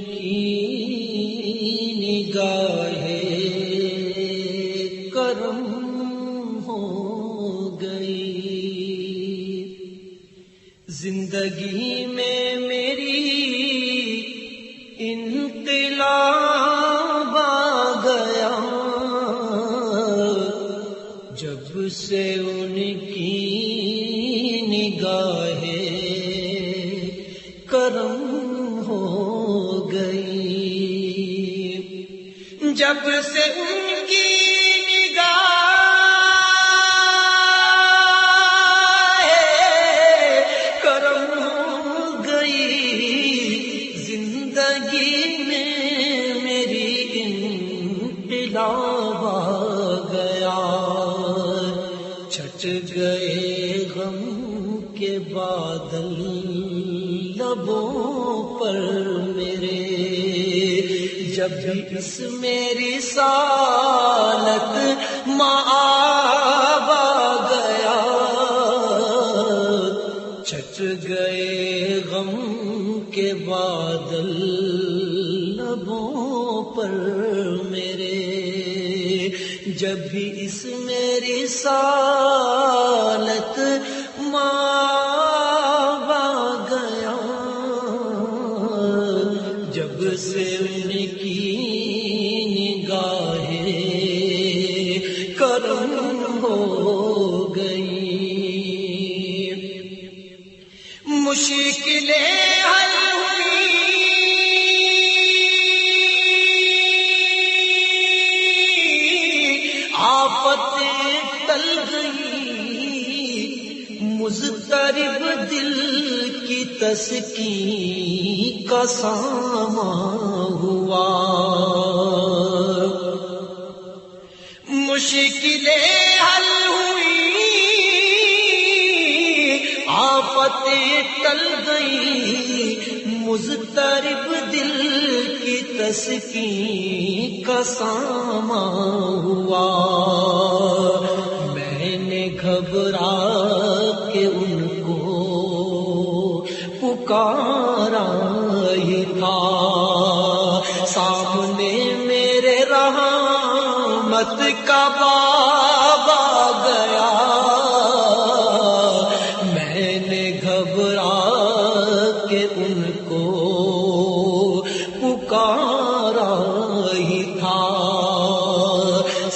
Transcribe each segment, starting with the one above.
کی نگاہ کرم ہو گئی، زندگی میں میری انقلاب آ گیا، جب سے ان کی نگاہ کرم ہو گئی، جب سے ان کی نگاہ کرم ہو گئی، زندگی میں میری انقلاب آ گیا، چھٹ گئے غم کے بادل لبوں پر میرے، جب بھی اس میری سالت مآب آ گیا، چھٹ گئے غم کے بادل لبوں پر میرے، جب بھی اس میری سالت مآب آ گیا، جب سے ان کی نگاہ کرم ہو گئی، مشکلیں حل ہوئی، آفتیں ٹل گئی، مضطرب دل کی تسکین کا سامان ہوا، مشکلیں حل ہوئی، آفتیں ٹل گئی، مضطرب دل کی تسکین کا سامان ہوا، میں نے گھبرا کے ان کو پکارا ہی تھا، سامنے میرے رحمت کا باب آ گیا، میں نے گھبرا کے ان کو پکارا ہی تھا،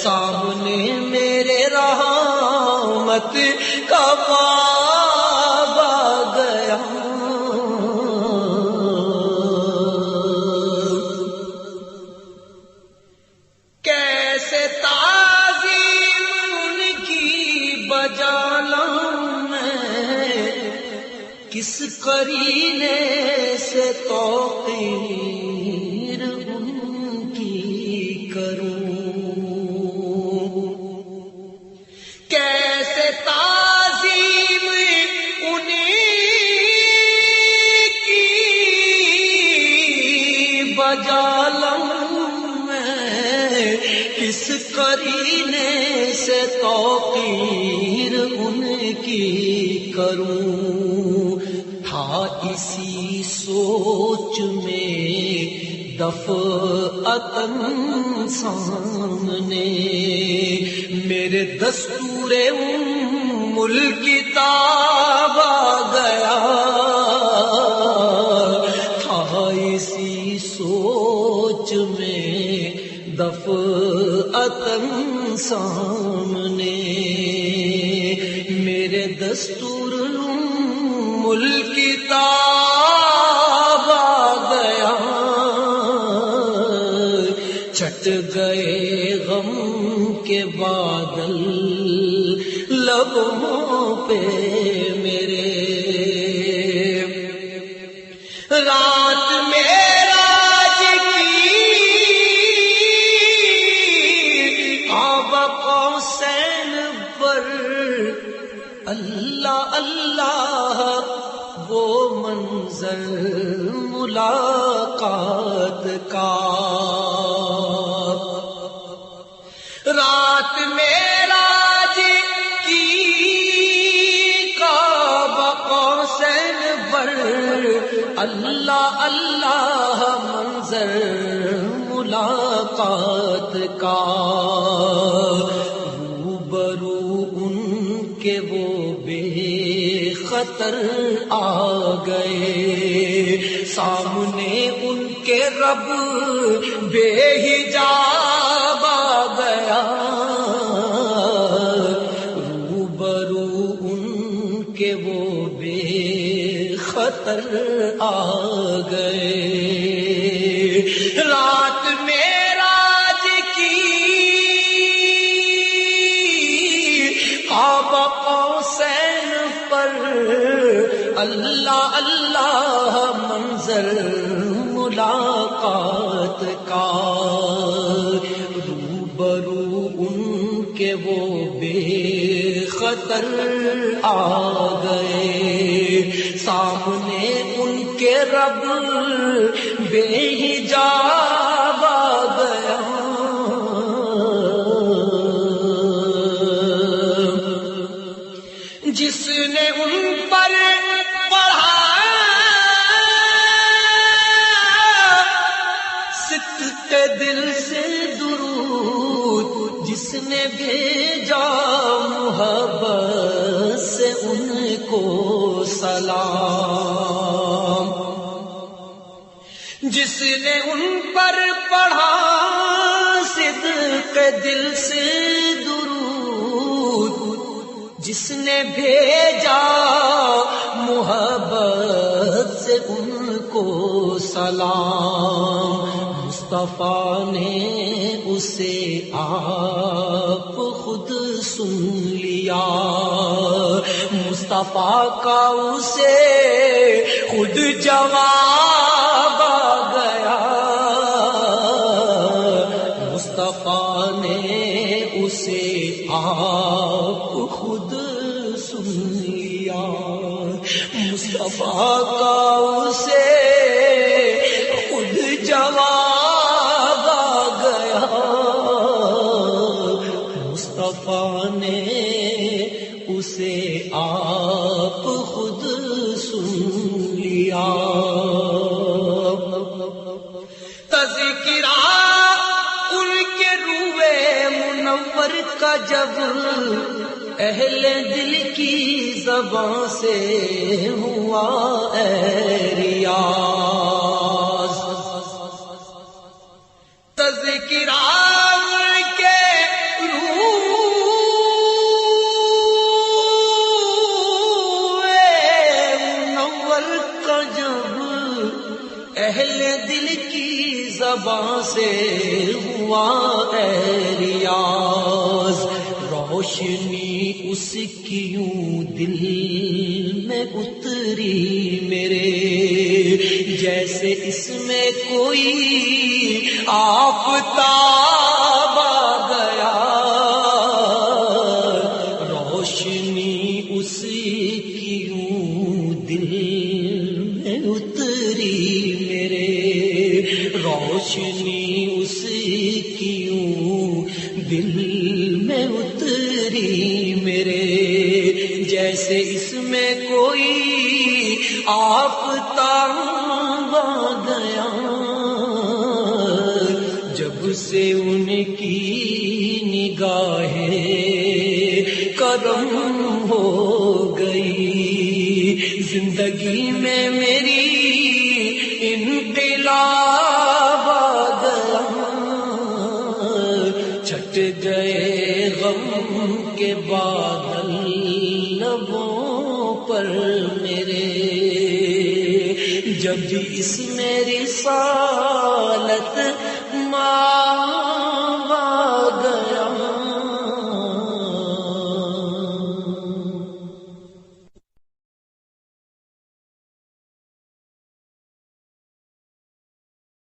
سامنے میرے رحمت کا باب آ گیا، کیسے تعظیم ان کی بجا لاؤں میں، کس قرینے سے توقیر ان کی کروں، کیسے تعظیم ان کی بجا لاؤں میں، کس قرینے سے توقیر ان کی کروں، تھا اسی سوچ میں دفعتاً سامنے میرے دستور الکتاب آ گیا، تھا اسی سوچ میں دفعتاً سامنے میرے دستور الکتاب آ گیا، چھٹ گئے غم کے بادل لبوں پہ میرے، رات معراج کی قاب قوسین پر، اللہ اللہ وہ منظر ملاقات کا، رات معراج کی قاب قوسین پر، اللہ اللہ خطر ملاقات کا، روبرو ان کے وہ بے خطر آ گئے، سامنے ان کے رب بے حجاب آ گیا، روبرو ان کے وہ بے خطر آ گئے۔ رات معراج کی قاب قوسین پر اللہ اللہ منظر ملاقات کا، روبرو ان کے وہ بے خطر آ گئے، سامنے ان کے رب بے حجاب آ گیا، جس نے ان پر پڑھا صدق دل سے درود، جس نے بھیجا محبت سے ان کو سلام، جس نے ان پر پڑھا صدق دل سے درود، جس نے بھیجا محبت سے ان کو سلام، مصطفیٰ نے اسے آپ خود سن لیا، مصطفیٰ کا اسے خود جواب آ گیا، مصطفیٰ نے اسے آپ خود سن لیا، مصطفیٰ کا اسے خود جواب آ گیا، مصطفیٰ نے اسے آپ خود سن لیا۔ تذکرہ ان کے روئے منور کا جب اہل دل کی زبان سے ہوا اے ریاض، تذکرہ ان کے روئے منور کا جب اہل دل کی زبان سے ہوا اے ریاض، روشنی اس کی یوں دل میں اتری میرے، جیسے اس میں کوئی آفتاب آ گیا، روشنی اس کی یوں دل میں اتری میرے، روشنی اس کی یوں دل میں اتری میرے، جیسے اس میں کوئی آفتاب آ گیا، جب سے ان کی نگاہ کرم ہو گئی، زندگی میں میری انقلاب آ گیا، چھٹ گئے غم کے بادل لبوں پر میرے، جب اس میں رسالت